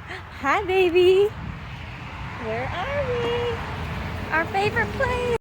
Hi, baby. Where are we? Our favorite place.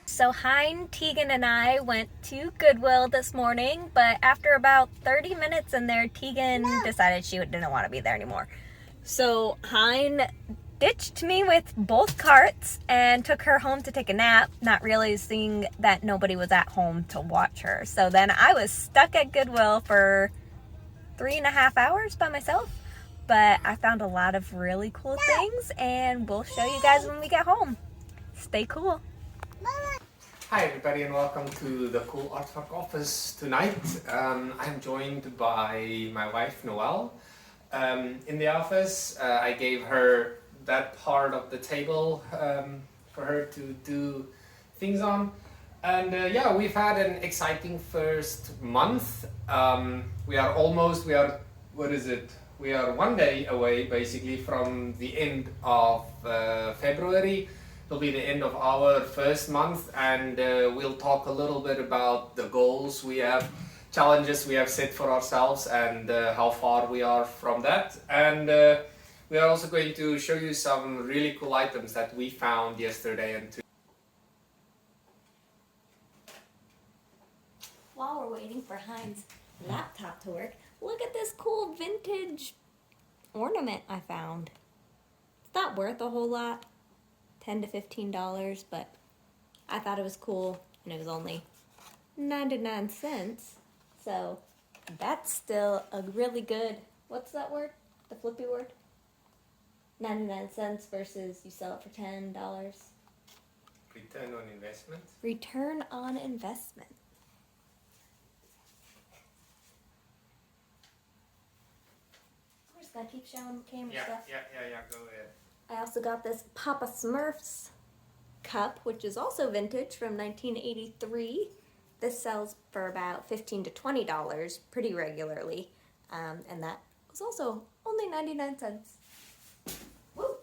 So Hein, Tegan, and I went to Goodwill this morning, but after about 30 minutes in there, Tegan decided she didn't want to be there anymore. So Hein ditched me with both carts and took her home to take a nap, not realizing that nobody was at home to watch her. So then I was stuck at Goodwill for 3.5 hours by myself, but I found a lot of really cool things, and we'll show you guys when we get home. Stay cool. Hi everybody and welcome to the Cool Artwork office tonight. I'm joined by my wife Noelle. In the office I gave her that part of the table for her to do things on. And yeah, we've had an exciting first month. We are, what is it? We are one day away basically from the end of February. It'll be the end of our first month, and we'll talk a little bit about the goals we have, challenges we have set for ourselves, and how far we are from that. And we are also going to show you some really cool items that we found yesterday and today. While we're waiting for Hein's laptop to work, look at this cool vintage ornament I found. It's not worth a whole lot, $10 to $15, but I thought it was cool, and it was only 99 cents. So that's still a really good, what's that word? The flippy word? 99 cents versus you sell it for $10. Return on investment. Return on investment. We're just gonna keep showing camera stuff. Yeah, go ahead. I also got this Papa Smurf's cup, which is also vintage from 1983. This sells for about $15 to $20 pretty regularly, and that was also only 99 cents. Woo!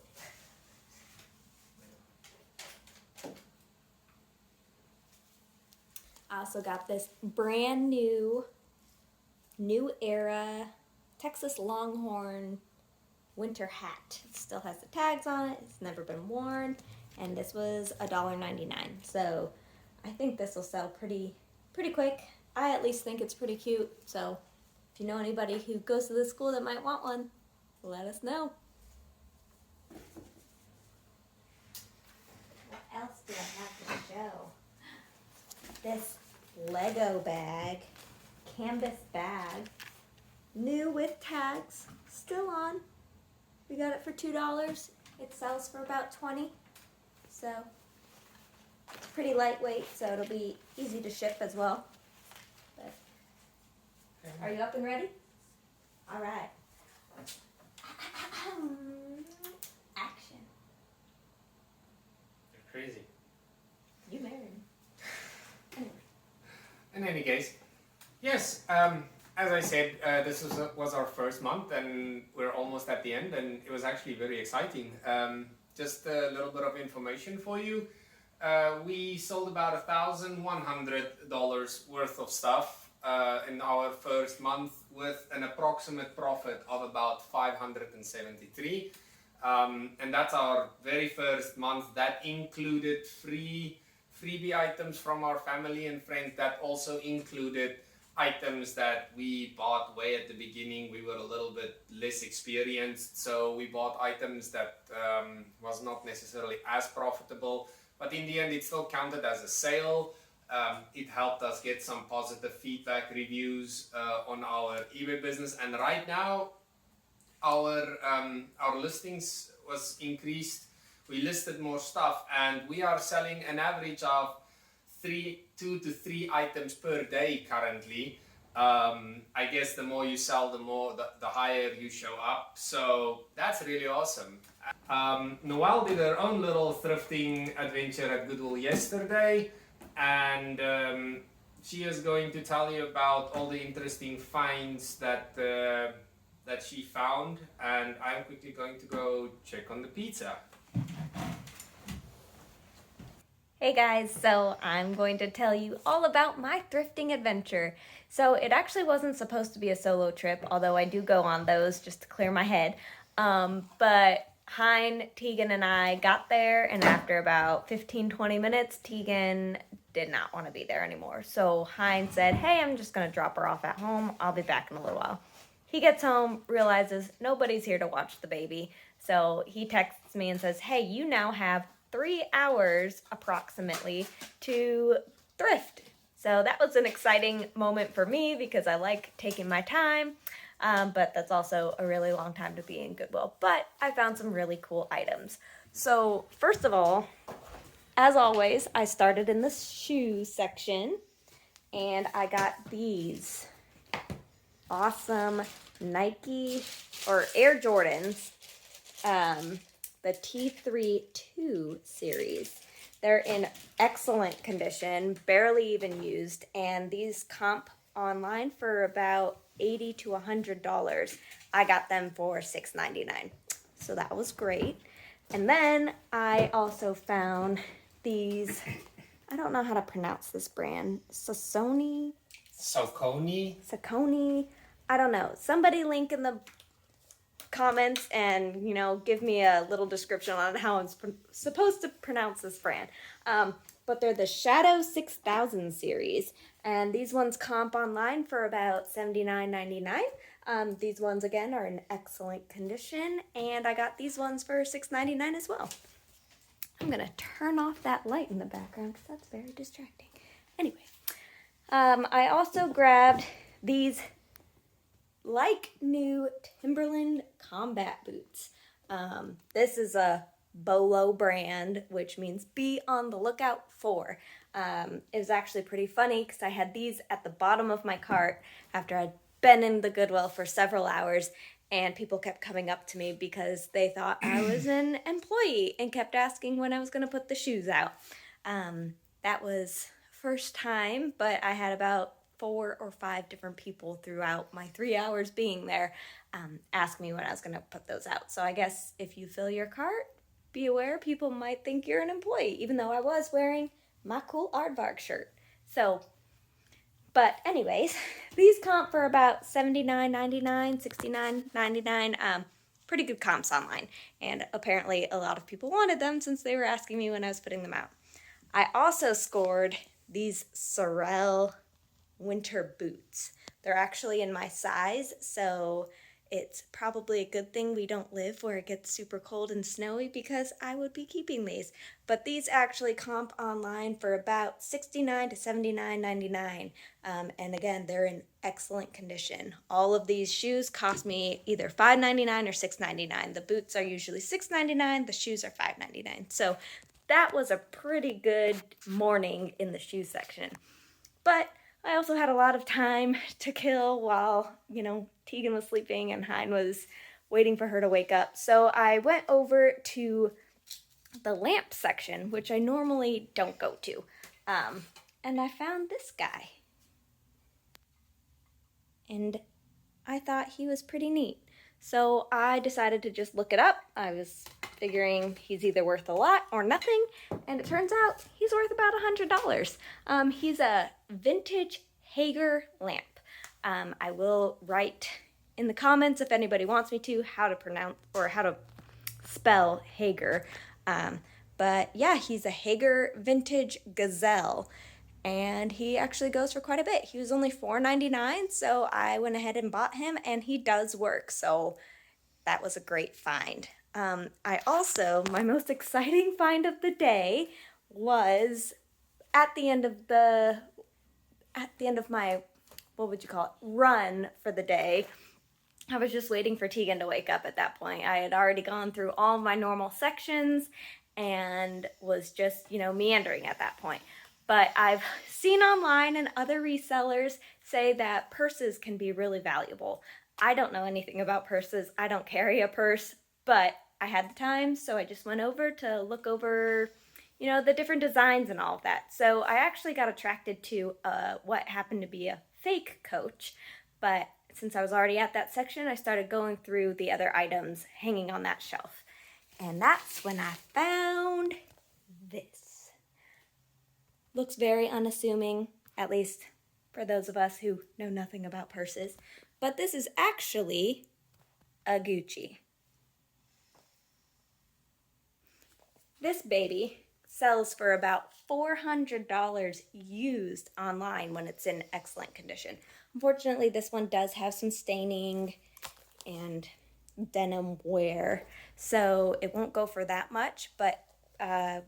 I also got this brand new era Texas Longhorn winter hat. It still has the tags on it. It's never been worn, and this was $1.99. So I think this will sell pretty quick. I at least think it's pretty cute. So if you know anybody who goes to this school that might want one, let us know. What else do I have to show? This Lego bag, canvas bag, new with tags, still on. We got it for $2. It sells for about $20. So it's pretty lightweight, so it'll be easy to ship as well. But, are you up and ready? All right. Action. You're crazy. You married me. Anyway. In any case, yes, as I said, this was our first month, and we're almost at the end, and it was actually very exciting. Just a little bit of information for you. We sold about $1,100 worth of stuff in our first month, with an approximate profit of about $573. And that's our very first month. That included freebie items from our family and friends. That also included items that we bought way at the beginning. We were a little bit less experienced, so we bought items that was not necessarily as profitable. but in the end it still counted as a sale. It helped us get some positive feedback reviews on our eBay business, and right now our listings was increased. We listed more stuff, and we are selling an average of 2 to 3 items per day currently. I guess the more you sell, the higher you show up. So that's really awesome. Noelle did her own little thrifting adventure at Goodwill yesterday, and she is going to tell you about all the interesting finds that she found, and I'm quickly going to go check on the pizza. Hey guys, so I'm going to tell you all about my thrifting adventure. So it actually wasn't supposed to be a solo trip, although I do go on those just to clear my head. But Hein, Tegan, and I got there, and after about 15-20 minutes, Tegan did not want to be there anymore. So Hein said, hey, I'm just going to drop her off at home. I'll be back in a little while. He gets home, realizes nobody's here to watch the baby. So he texts me and says, hey, you now have 3 hours approximately to thrift. So that was an exciting moment for me because I like taking my time, but that's also a really long time to be in Goodwill. But I found some really cool items. So first of all, as always, I started in the shoe section, and I got these awesome Nike or Air Jordans, the T3 2 series. They're in excellent condition, barely even used, and these comp online for about $80 to $100. I got them for $6.99, so that was great. And then I also found these, I don't know how to pronounce this brand, Saucony, I don't know. Somebody link in the comments and, give me a little description on how I'm supposed to pronounce this brand. But they're the Shadow 6000 series, and these ones comp online for about $79.99. These ones, again, are in excellent condition, and I got these ones for $6.99 as well. I'm going to turn off that light in the background because that's very distracting. Anyway, I also grabbed these like new Timberland combat boots. This is a Bolo brand, which means be on the lookout for. It was actually pretty funny because I had these at the bottom of my cart after I'd been in the Goodwill for several hours, and people kept coming up to me because they thought I was an employee and kept asking when I was going to put the shoes out. That was first time, but I had about 4 or 5 different people throughout my 3 hours being there ask me when I was going to put those out. So I guess if you fill your cart, be aware people might think you're an employee, even though I was wearing my cool Aardvark shirt. So, but anyways, these comp for about $79.99, $69.99. Pretty good comps online, and apparently a lot of people wanted them since they were asking me when I was putting them out. I also scored these Sorel winter boots. They're actually in my size, so it's probably a good thing we don't live where it gets super cold and snowy because I would be keeping these. But these actually comp online for about $69 to $79.99. And again, they're in excellent condition. All of these shoes cost me either $5.99 or $6.99. The boots are usually $6.99, the shoes are $5.99. So that was a pretty good morning in the shoe section. But I also had a lot of time to kill while, Tegan was sleeping and Hein was waiting for her to wake up. So I went over to the lamp section, which I normally don't go to. And I found this guy. And I thought he was pretty neat. So I decided to just look it up. I was figuring he's either worth a lot or nothing, and it turns out he's worth about $100. He's a vintage Hager lamp. I will write in the comments if anybody wants me to how to pronounce or how to spell Hager. But yeah, he's a Hager vintage Gazelle, and he actually goes for quite a bit. He was only $4.99, so I went ahead and bought him, and he does work, so that was a great find. My most exciting find of the day was at the end of my, what would you call it, run for the day. I was just waiting for Tegan to wake up at that point. I had already gone through all my normal sections and was just, meandering at that point. But I've seen online and other resellers say that purses can be really valuable. I don't know anything about purses. I don't carry a purse, but I had the time, so I just went over to look over, the different designs and all of that. So I actually got attracted to what happened to be a fake Coach, but since I was already at that section, I started going through the other items hanging on that shelf. And that's when I found this. Looks very unassuming, at least for those of us who know nothing about purses. But this is actually a Gucci. This baby sells for about $400 used online when it's in excellent condition. Unfortunately, this one does have some staining and denim wear, so it won't go for that much. But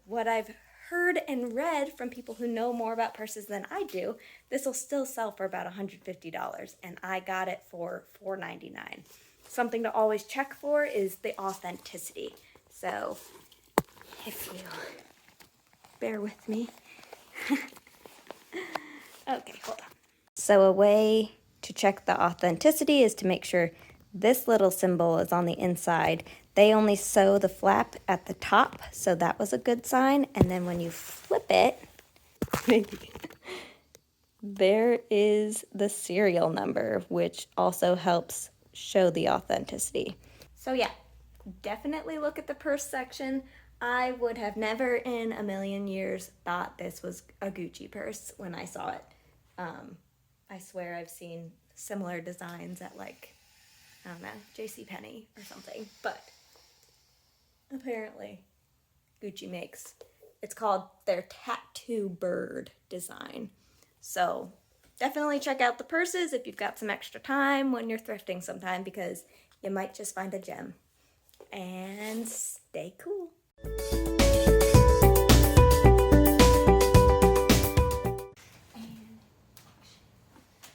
what I've heard and read from people who know more about purses than I do, this will still sell for about $150, and I got it for $4.99. Something to always check for is the authenticity. So if you bear with me. Okay, hold on. So a way to check the authenticity is to make sure this little symbol is on the inside. They only sew the flap at the top, so that was a good sign. And then when you flip it, there is the serial number, which also helps show the authenticity. So yeah, definitely look at the purse section. I would have never in a million years thought this was a Gucci purse when I saw it. I swear I've seen similar designs at JCPenney or something, but apparently Gucci makes, it's called their tattoo bird design. So definitely check out the purses if you've got some extra time when you're thrifting sometime, because you might just find a gem. And stay cool.